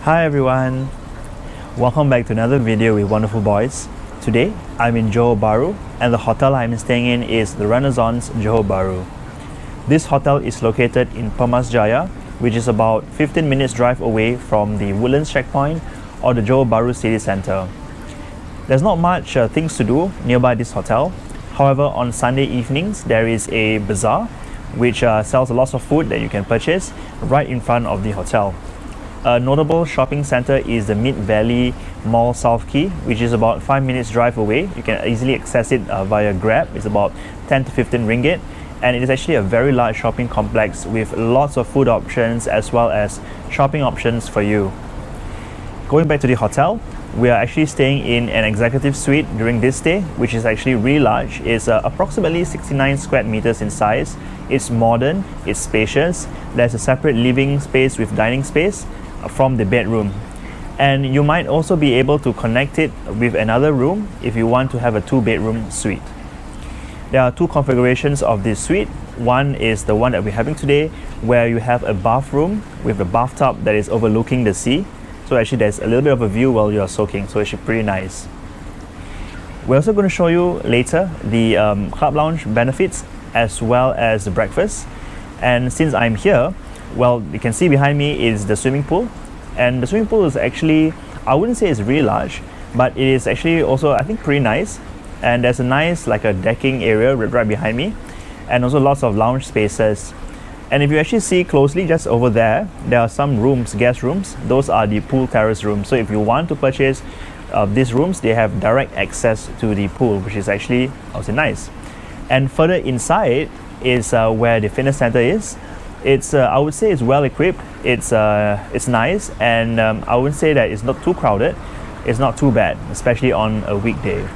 Hi everyone, welcome back to another video with Wonderful Boys. Today I'm in Johor Bahru and the hotel I'm staying in is the Renaissance Johor Bahru. This hotel is located in Permas Jaya, which is about 15 minutes drive away from the Woodlands checkpoint or the Johor Bahru city centre. There's not much things to do nearby this hotel. However, on Sunday evenings there is a bazaar which sells lots of food that you can purchase right in front of the hotel. A notable shopping centre is the Mid Valley Mall South Quay, which is about 5 minutes drive away. You can easily access it via Grab. It's about 10 to 15 ringgit, and it is actually a very large shopping complex with lots of food options as well as shopping options for you. Going back to the hotel, we are actually staying in an executive suite during this stay, which is actually really large. It's approximately 69 square meters in size. It's modern, it's spacious. There's a separate living space with dining space from the bedroom, and you might also be able to connect it with another room if you want to have a 2-bedroom suite. There are 2 configurations of this suite. One is the one that we're having today, where you have a bathroom with a bathtub that is overlooking the sea. So actually there's a little bit of a view while you're soaking, so it's actually pretty nice. We're also going to show you later the club lounge benefits as well as the breakfast. And since I'm here, well, you can see behind me is the swimming pool, and the swimming pool is actually, I wouldn't say it's really large, but it is actually also, I think, pretty nice. And there's a nice like a decking area right behind me, and also lots of lounge spaces. And if you actually see closely, just over there are some rooms, guest rooms. Those are the pool terrace rooms. So if you want to purchase these rooms, they have direct access to the pool, which is actually also nice. And further inside is where the fitness center is. It's I would say it's well equipped. It's nice, and I wouldn't say that it's not too crowded. It's not too bad, especially on a weekday.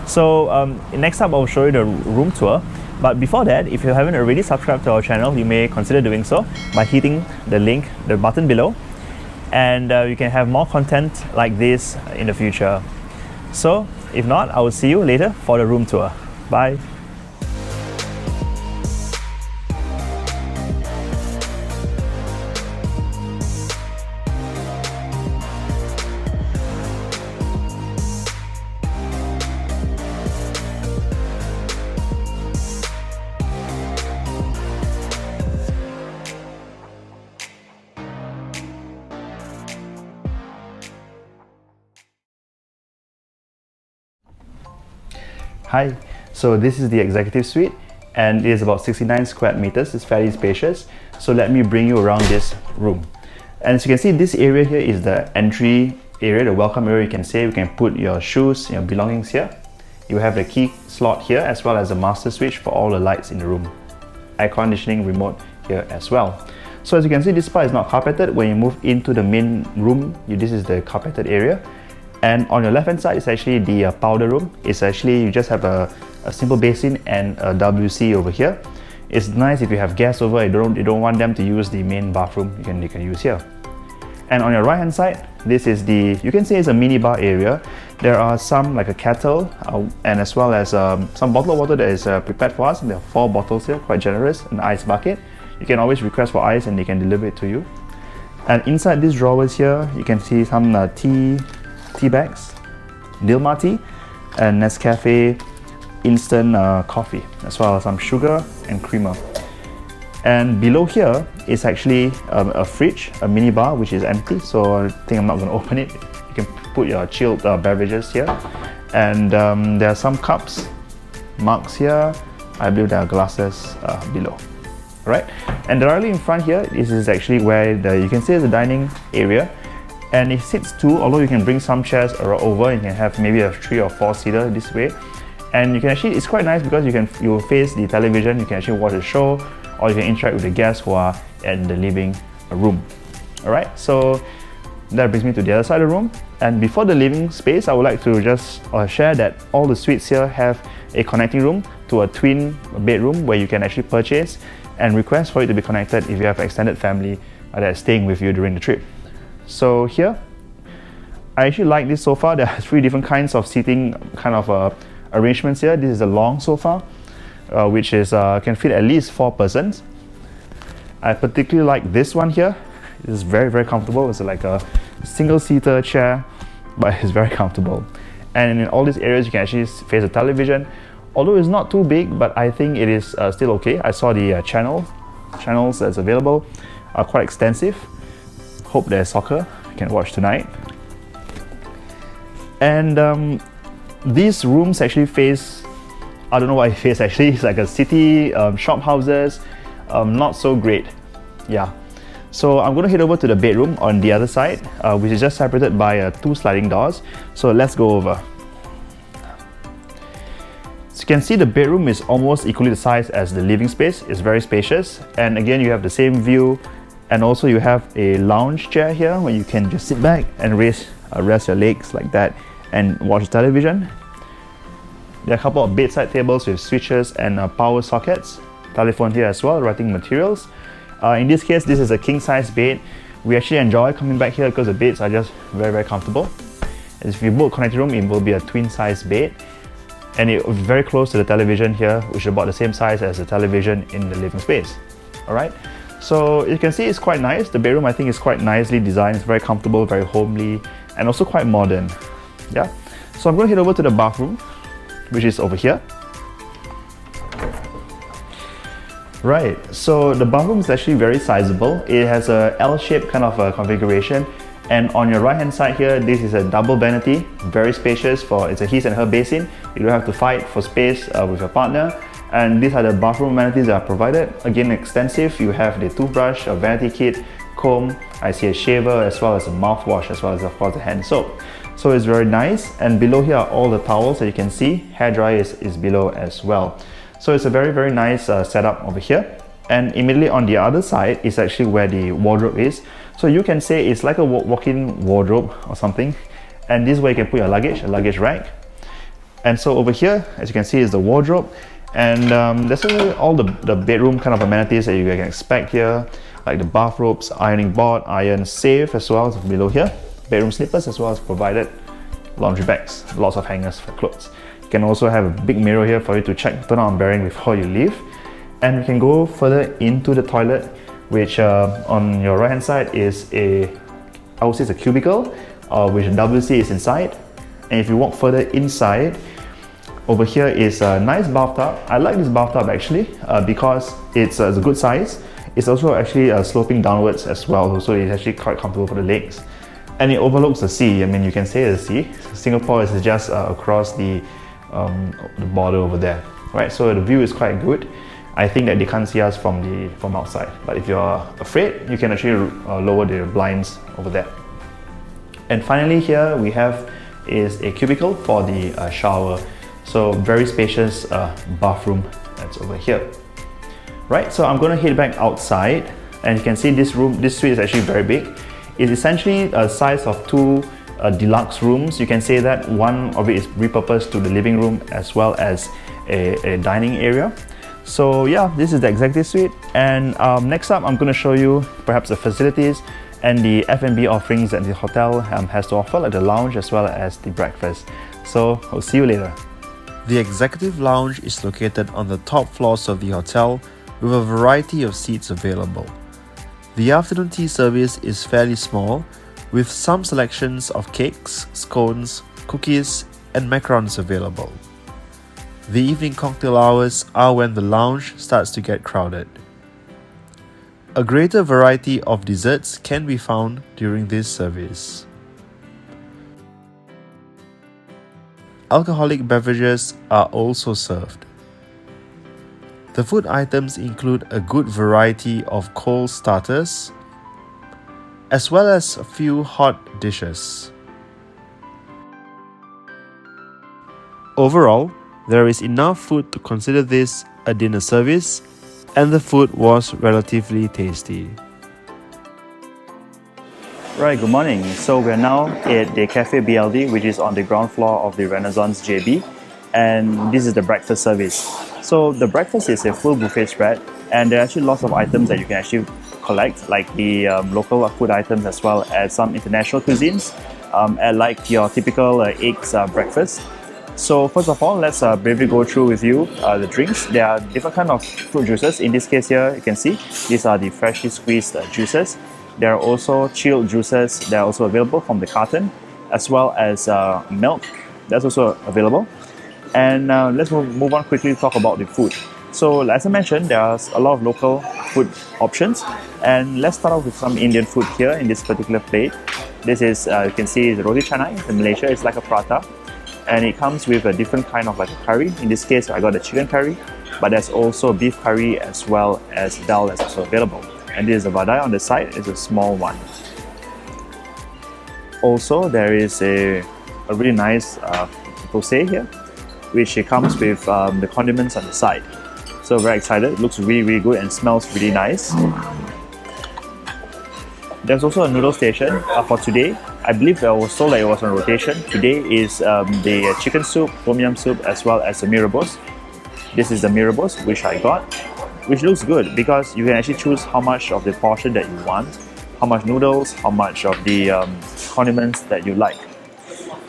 So next up I'll show you the room tour. But before that, if you haven't already subscribed to our channel, you may consider doing so by hitting the link, the button below, and you can have more content like this in the future. So if not, I will see you later for the room tour. Bye. Hi, so this is the executive suite and it is about 69 square meters. It's fairly spacious. So let me bring you around this room. And as you can see, this area here is the entry area, the welcome area. You can say you can put your shoes, your belongings here. You have the key slot here as well as a master switch for all the lights in the room. Air conditioning remote here as well. So as you can see, this part is not carpeted. When you move into the main room, this is the carpeted area. And on your left hand side is actually the powder room. It's actually, you just have a simple basin and a WC over here. It's nice if you have guests over, you don't want them to use the main bathroom, you can use here. And on your right hand side, this is the, you can say it's a mini bar area. There are some like a kettle and as well as some bottle of water that is prepared for us. There are 4 bottles here, quite generous, an ice bucket. You can always request for ice and they can deliver it to you. And inside these drawers here, you can see some tea bags, Dilmah tea, and Nescafe instant coffee, as well as some sugar and creamer. And below here is actually a fridge, a mini bar, which is empty, so I think I'm not going to open it. You can put your chilled beverages here. And there are some cups, mugs here. I believe there are glasses below. Right? And directly in front here, this is actually where you can see the dining area. And it sits 2, although you can bring some chairs over, you can have maybe a 3 or 4 seater this way. And you can actually, it's quite nice because you will face the television, you can actually watch a show, or you can interact with the guests who are in the living room. Alright, so that brings me to the other side of the room. And before the living space, I would like to just share that all the suites here have a connecting room to a twin bedroom where you can actually purchase and request for it to be connected if you have an extended family that is staying with you during the trip. So here, I actually like this sofa. There are 3 different kinds of seating kind of arrangements here. This is a long sofa, which is can fit at least 4 persons. I particularly like this one here. It's very, very comfortable. It's like a single-seater chair, but it's very comfortable. And in all these areas, you can actually face a television. Although it's not too big, but I think it is still okay. I saw the channels that's available are quite extensive. Hope there's soccer you can watch tonight. And these rooms actually face, I don't know what it face actually, it's like a city, shop houses, not so great. Yeah. So I'm going to head over to the bedroom on the other side, which is just separated by 2 sliding doors. So let's go over. So you can see the bedroom is almost equally the size as the living space. It's very spacious, and again you have the same view, and also you have a lounge chair here where you can just sit back and rest your legs like that and watch television. There are a couple of bedside tables with switches and power sockets. Telephone here as well, writing materials. In this case, this is a king size bed. We actually enjoy coming back here because the beds are just very, very comfortable. If you book a connected room, it will be a twin size bed. And it's very close to the television here, which is about the same size as the television in the living space. Alright, so you can see it's quite nice. The bedroom, I think, is quite nicely designed. It's very comfortable, very homely, and also quite modern. Yeah. So I'm going to head over to the bathroom, which is over here. Right, so the bathroom is actually very sizable. It has a L-shaped kind of a configuration, and on your right hand side here, this is a double vanity, very spacious. It's a his and her basin. You don't have to fight for space with your partner. And these are the bathroom amenities that are provided. Again, extensive. You have the toothbrush, a vanity kit, comb, I see a shaver, as well as a mouthwash, as well as of course a hand soap. So it's very nice. And below here are all the towels that you can see. Hairdryer is below as well. So it's a very, very nice setup over here. And immediately on the other side is actually where the wardrobe is. So you can say it's like a walk-in wardrobe or something. And this is where you can put your luggage, a luggage rack. And so over here, as you can see, is the wardrobe. And there's all the bedroom kind of amenities that you can expect here, like the bathrobes, ironing board, iron safe, as well as below here. Bedroom slippers, as well as provided laundry bags, lots of hangers for clothes. You can also have a big mirror here for you to check turn on bearing before you leave. And we can go further into the toilet, which on your right hand side is I would say it's a cubicle, which WC is inside. And if you walk further inside, over here is a nice bathtub. I like this bathtub actually because it's a good size. It's also actually sloping downwards as well, so it's actually quite comfortable for the legs. And it overlooks the sea. I mean, you can say the sea. Singapore is just across the border over there, right? So the view is quite good. I think that they can't see us from outside, but if you're afraid, you can actually lower the blinds over there. And finally here we have is a cubicle for the shower. So very spacious bathroom that's over here. Right, so I'm going to head back outside, and you can see this suite is actually very big. It's essentially a size of 2 deluxe rooms. You can say that one of it is repurposed to the living room as well as a dining area. So yeah, this is the executive suite, and next up I'm going to show you perhaps the facilities and the F&B offerings that the hotel has to offer, like the lounge as well as the breakfast. So I'll see you later. The executive lounge is located on the top floors of the hotel with a variety of seats available. The afternoon tea service is fairly small, with some selections of cakes, scones, cookies, and macarons available. The evening cocktail hours are when the lounge starts to get crowded. A greater variety of desserts can be found during this service. Alcoholic beverages are also served. The food items include a good variety of cold starters, as well as a few hot dishes. Overall, there is enough food to consider this a dinner service, and the food was relatively tasty. Right, good morning. So we're now at the Cafe BLD, which is on the ground floor of the Renaissance JB, and this is the breakfast service. So the breakfast is a full buffet spread, and there are actually lots of items that you can actually collect, like the local food items as well as some international cuisines, and like your typical eggs breakfast. So first of all, let's briefly go through with you the drinks. There are different kind of fruit juices. In this case here, you can see these are the freshly squeezed juices. there are also chilled juices that are also available from the carton, as well as milk that's also available. And let's move on quickly to talk about the food. So as I mentioned, there's a lot of local food options, and let's start off with some Indian food here in this particular plate. This is, you can see, the roti canai. In Malaysia, it's like a prata, and it comes with a different kind of like a curry. In this case, I got the chicken curry, but there's also beef curry as well as dal that's also available. And this is the vadai on the side. It's a small one. Also, there is a really nice thosai here, which it comes with the condiments on the side. So very excited. It looks really good and smells really nice. There's also a noodle station for today. I believe I was told that it was on rotation. Today is the chicken soup, tom yum soup, as well as the mee rebus. This is the mee rebus, which I got, which looks good because you can actually choose how much of the portion that you want, how much noodles, how much of the condiments that you like.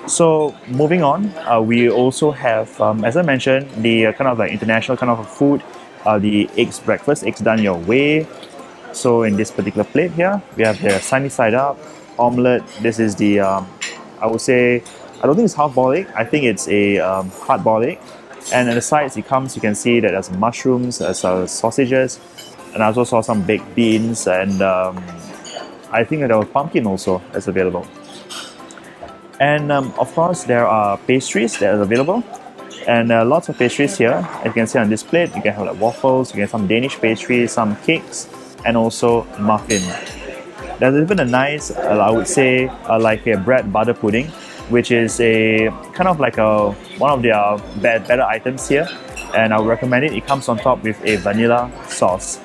So moving on, we also have, as I mentioned, the kind of like international kind of food, the eggs breakfast, eggs done your way. So in this particular plate here, we have the sunny side up, omelette. This is the, I would say, I don't think it's half-boiled egg. I think it's a hard-boiled egg. And at the sides, it comes, you can see that there's mushrooms, there's sausages, and I also saw some baked beans, and I think that there was pumpkin also that's available. And of course, there are pastries that are available, and lots of pastries here. As you can see on this plate, you can have like waffles, you can have some Danish pastries, some cakes, and also muffin. There's even a nice, I would say, like a bread butter pudding, which is a kind of like one of their better items here, and I would recommend it. It comes on top with a vanilla sauce.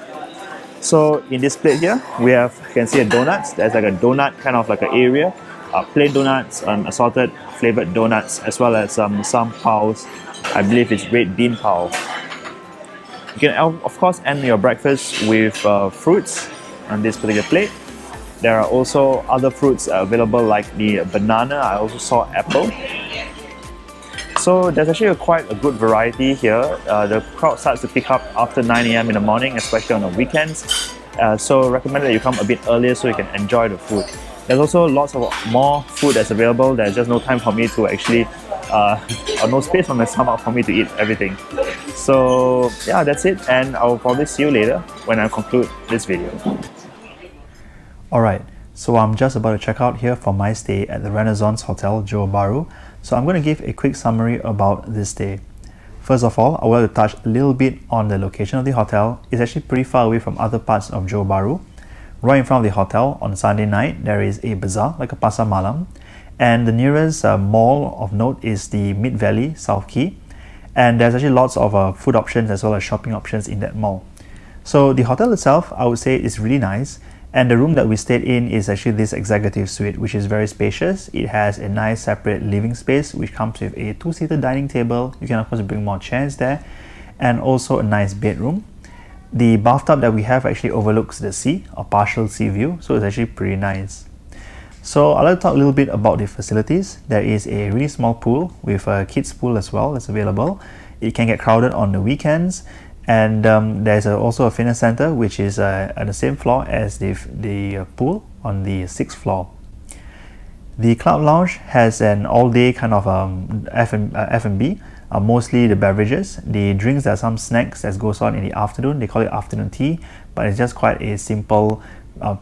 So in this plate here, we have, you can see a donuts. There's like a donut kind of like an area. Plain donuts and assorted flavored donuts, as well as some paos. I believe it's red bean pao. You can of course end your breakfast with fruits on this particular plate. There are also other fruits available like the banana. I also saw apple. So there's actually quite a good variety here. The crowd starts to pick up after 9 a.m. in the morning, especially on the weekends. So recommend that you come a bit earlier so you can enjoy the food. There's also lots of more food that's available. There's just no time for me to actually, or no space on my stomach for me to eat everything. So yeah, that's it, and I'll probably see you later when I conclude this video. Alright, so I'm just about to check out here for my stay at the Renaissance Hotel, Johor Bahru. So I'm going to give a quick summary about this stay. First of all, I would like to touch a little bit on the location of the hotel. It's actually pretty far away from other parts of Johor Bahru. Right in front of the hotel, on Sunday night, there is a bazaar, like a pasar malam. And the nearest mall of note is the Mid Valley, South Quay. And there's actually lots of food options as well as shopping options in that mall. So the hotel itself, I would say, is really nice. And the room that we stayed in is actually this executive suite, which is very spacious. It has a nice separate living space, which comes with a 2-seater dining table. You can of course bring more chairs there, and also a nice bedroom. The bathtub that we have actually overlooks the sea, a partial sea view, so it's actually pretty nice. So I'd like to talk a little bit about the facilities. There is a really small pool with a kids pool as well that's available. It can get crowded on the weekends. And there's also a fitness center, which is at the same floor as the pool on the 6th floor. The club lounge has an all-day kind of F&B, mostly the beverages. The drinks, there are some snacks that goes on in the afternoon. They call it afternoon tea, but it's just quite a simple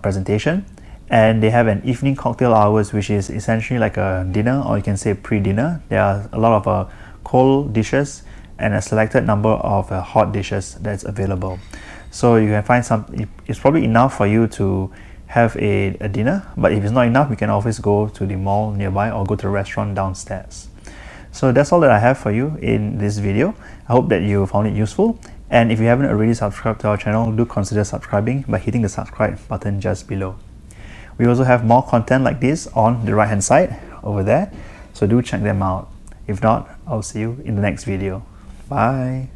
presentation. And they have an evening cocktail hours, which is essentially like a dinner, or you can say pre-dinner. There are a lot of cold dishes and a selected number of hot dishes that's available. So you can find it's probably enough for you to have a dinner, but if it's not enough, you can always go to the mall nearby or go to a restaurant downstairs. So that's all that I have for you in this video. I hope that you found it useful, and if you haven't already subscribed to our channel, do consider subscribing by hitting the subscribe button just below. We also have more content like this on the right hand side over there, so do check them out. If not, I'll see you in the next video. Bye.